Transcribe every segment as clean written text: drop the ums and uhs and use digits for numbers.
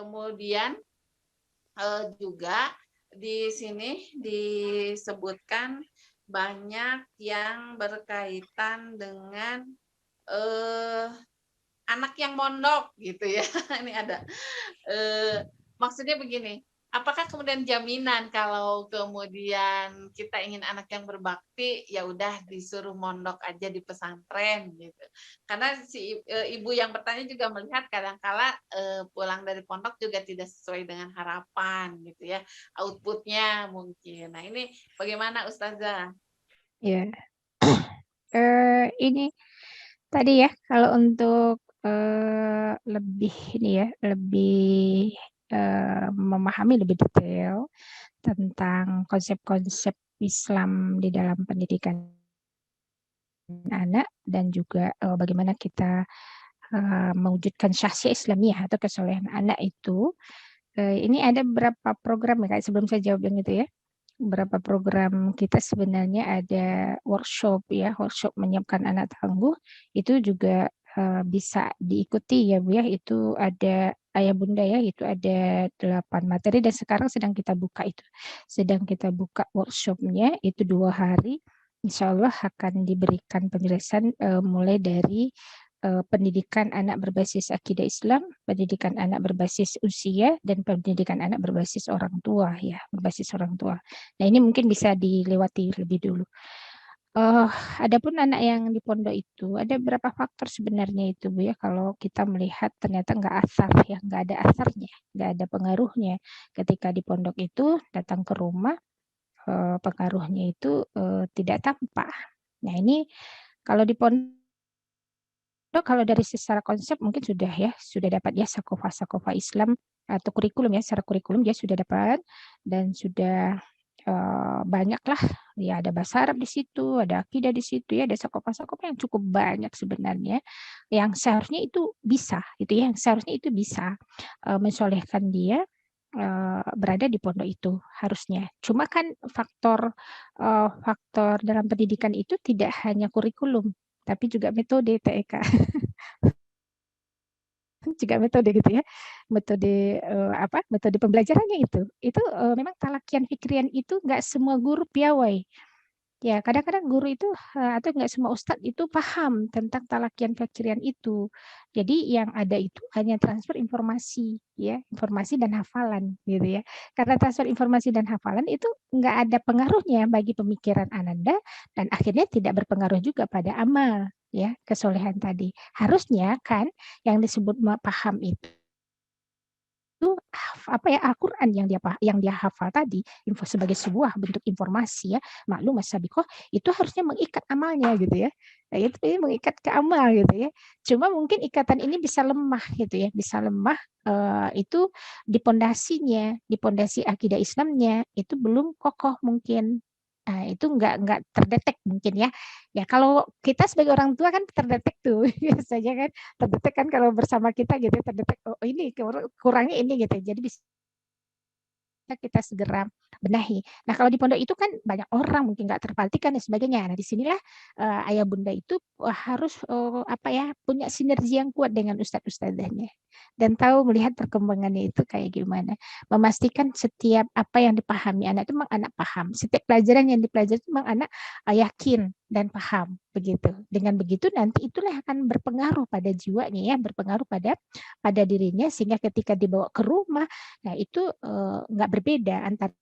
Kemudian juga di sini disebutkan banyak yang berkaitan dengan eh, anak yang mondok gitu ya. Ini ada maksudnya begini, apakah kemudian jaminan kalau kemudian kita ingin anak yang berbakti, ya udah disuruh mondok aja di pesantren gitu. Karena si ibu yang bertanya juga melihat kadangkala pulang dari pondok juga tidak sesuai dengan harapan gitu ya, outputnya mungkin. Nah ini bagaimana Ustazah? Ya, ini tadi ya, kalau untuk lebih ini ya, lebih memahami lebih detail tentang konsep-konsep Islam di dalam pendidikan anak dan juga bagaimana kita mewujudkan syahsiah Islamiyah atau kesolehan anak itu, ini ada beberapa program ya Kak, sebelum saya jawab yang itu ya. Beberapa program kita sebenarnya ada workshop ya, workshop menyiapkan anak tangguh, itu juga bisa diikuti ya Bu ya, itu ada Ayah Bunda ya, itu ada 8 materi dan sekarang sedang kita buka itu. Sedang kita buka workshopnya itu 2 hari, insya Allah akan diberikan penjelasan mulai dari pendidikan anak berbasis akidah Islam, pendidikan anak berbasis usia, dan pendidikan anak berbasis orang tua ya, berbasis orang tua. Nah ini mungkin bisa dilewati lebih dulu. Uh, Adapun anak yang di pondok itu ada beberapa faktor sebenarnya itu Bu ya, kalau kita melihat ternyata nggak asar ya, nggak ada asarnya, nggak ada pengaruhnya. Ketika di pondok itu datang ke rumah, pengaruhnya itu tidak tampak. Nah ini kalau di pondok, kalau dari secara konsep mungkin sudah ya, sudah dapat ya sakofa-sakofa Islam atau kurikulum ya, secara kurikulum dia sudah dapat dan sudah banyaklah ya, ada bahasa Arab di situ, ada akidah di situ ya, ada sakofa-sakofa yang cukup banyak sebenarnya yang seharusnya itu bisa gitu ya, yang seharusnya itu bisa mensolehkan dia berada di pondok itu harusnya. Cuma kan faktor dalam pendidikan itu tidak hanya kurikulum, tapi juga metode TEK. Juga metode gitu ya, metode metode pembelajarannya itu memang talakian fikrian itu nggak semua guru piawai. Ya, kadang-kadang guru itu atau nggak semua ustadz itu paham tentang talakian fikrian itu. Jadi yang ada itu hanya transfer informasi, ya, informasi dan hafalan, gitu ya. Karena transfer informasi dan hafalan itu nggak ada pengaruhnya bagi pemikiran Ananda dan akhirnya tidak berpengaruh juga pada amal, ya, kesolehan tadi. Harusnya kan yang disebut paham itu apa ya, Al-Qur'an yang dia hafal tadi, sebagai sebuah bentuk informasi ya, maklumah sabiqah, itu harusnya mengikat amalnya gitu ya. Nah, itu mengikat ke amal gitu ya. Cuma mungkin ikatan ini bisa lemah gitu ya, bisa lemah itu di pondasi akidah Islamnya itu belum kokoh mungkin. Nah, itu nggak terdetek mungkin ya. Ya kalau kita sebagai orang tua kan terdetek tuh biasanya kan, terdetek kan kalau bersama kita gitu, terdetek oh ini kurangnya ini gitu, jadi bisa kita segera benahi. Nah kalau di pondok itu kan banyak orang mungkin nggak terperhatikan dan sebagainya. Nah disinilah ayah bunda itu harus apa ya, punya sinergi yang kuat dengan ustadz ustadzahnya dan tahu melihat perkembangannya itu kayak gimana. Memastikan setiap apa yang dipahami anak itu memang anak paham. Setiap pelajaran yang dipelajari itu memang anak yakin dan paham begitu. Dengan begitu nanti itulah akan berpengaruh pada jiwanya ya, berpengaruh pada dirinya sehingga ketika dibawa ke rumah, nah itu nggak berbeda antara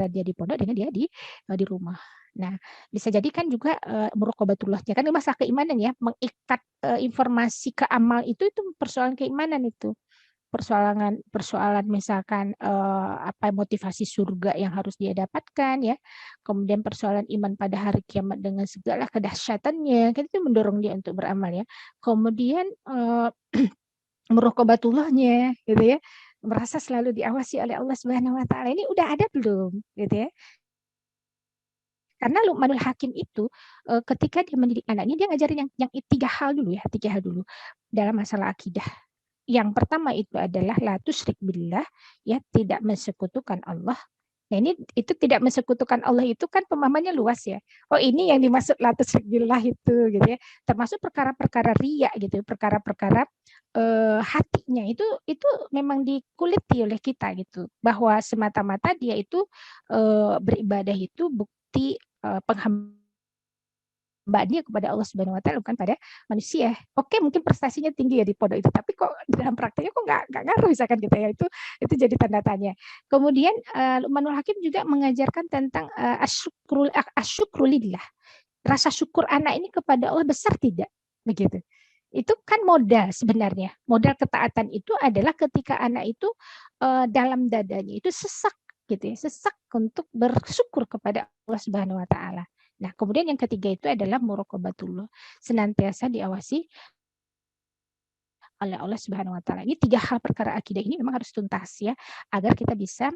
dia di pondok dengan dia di rumah. Nah, bisa jadi kan juga muraqabatullahnya kan masalah keimanan ya, mengikat informasi ke amal itu persoalan keimanan itu. Persoalan persoalan misalkan apa motivasi surga yang harus dia dapatkan ya. Kemudian persoalan iman pada hari kiamat dengan segala kedahsyatannya, kan itu mendorong dia untuk beramal ya. Kemudian muraqabatullahnya gitu ya, merasa selalu diawasi oleh Allah Subhanahu wa taala. Ini udah ada belum gitu ya. Karena Luqmanul Hakim itu ketika dia mendidik anaknya dia ngajarin yang 3 hal dulu ya, 3 hal dulu dalam masalah akidah. Yang pertama itu adalah la tusyrik billah, ya tidak mensekutukan Allah. Nah ini itu tidak mensekutukan Allah itu kan pemahamannya luas ya. Oh ini yang dimaksud la tusyrik billah itu gitu ya. Termasuk perkara-perkara riya gitu, perkara-perkara hatinya itu memang dikuliti oleh kita gitu. Bahwa semata-mata dia itu beribadah itu bukti dia kepada Allah Subhanahu wa taala bukan pada manusia. Oke, mungkin prestasinya tinggi ya di pondok itu, tapi kok dalam prakteknya kok nggak ngaruh misalkan gitu ya. Itu jadi tanda tanya. Kemudian Luqmanul Hakim juga mengajarkan tentang asyukrulillah. Rasa syukur anak ini kepada Allah besar tidak? Begitu. Itu kan modal sebenarnya. Modal ketaatan itu adalah ketika anak itu dalam dadanya itu sesak gitu ya, sesak untuk bersyukur kepada Allah Subhanahu wa taala. Nah, kemudian yang ketiga itu adalah muraqabatullah, senantiasa diawasi oleh Allah Subhanahu wa taala. Ini 3 hal perkara akidah ini memang harus tuntas ya, agar kita bisa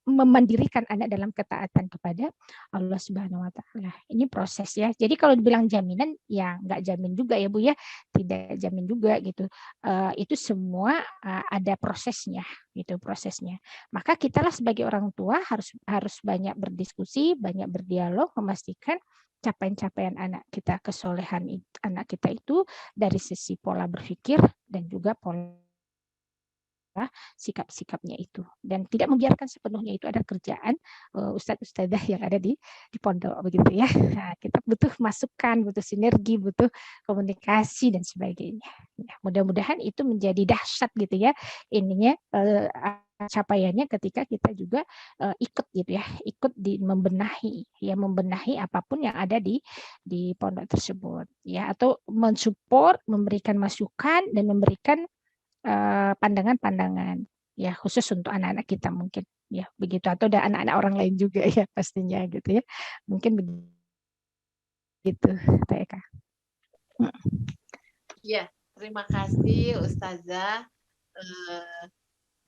memandirikan anak dalam ketaatan kepada Allah Subhanahu wa taala. Ini proses ya. Jadi kalau dibilang jaminan ya nggak jamin juga ya Bu ya, tidak jamin juga gitu. Itu semua ada prosesnya gitu prosesnya. Maka kitalah sebagai orang tua harus banyak berdiskusi, banyak berdialog, memastikan capaian-capaian anak kita, kesolehan anak kita itu dari sisi pola berpikir dan juga pola sikap-sikapnya itu dan tidak membiarkan sepenuhnya itu ada kerjaan ustadz-ustadzah yang ada di pondok begitu ya. Nah, kita butuh masukan, butuh sinergi, butuh komunikasi dan sebagainya. Ya, mudah-mudahan itu menjadi dahsyat gitu ya ininya capaiannya ketika kita juga ikut gitu ya, ikut membenahi apapun yang ada di pondok tersebut ya, atau mensupport, memberikan masukan dan memberikan pandangan-pandangan ya khusus untuk anak-anak kita mungkin ya begitu, atau ada anak-anak orang lain juga ya pastinya gitu ya, mungkin begitu Teh Eka. Ya, terima kasih Ustazah. Eh,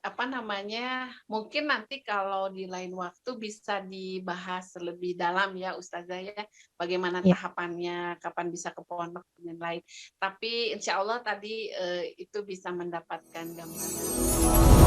apa namanya? Mungkin nanti kalau di lain waktu bisa dibahas lebih dalam ya Ustazah ya, bagaimana Ya. tahapannya, kapan bisa ke pondok dan lain. Tapi insya Allah tadi itu bisa mendapatkan gambaran.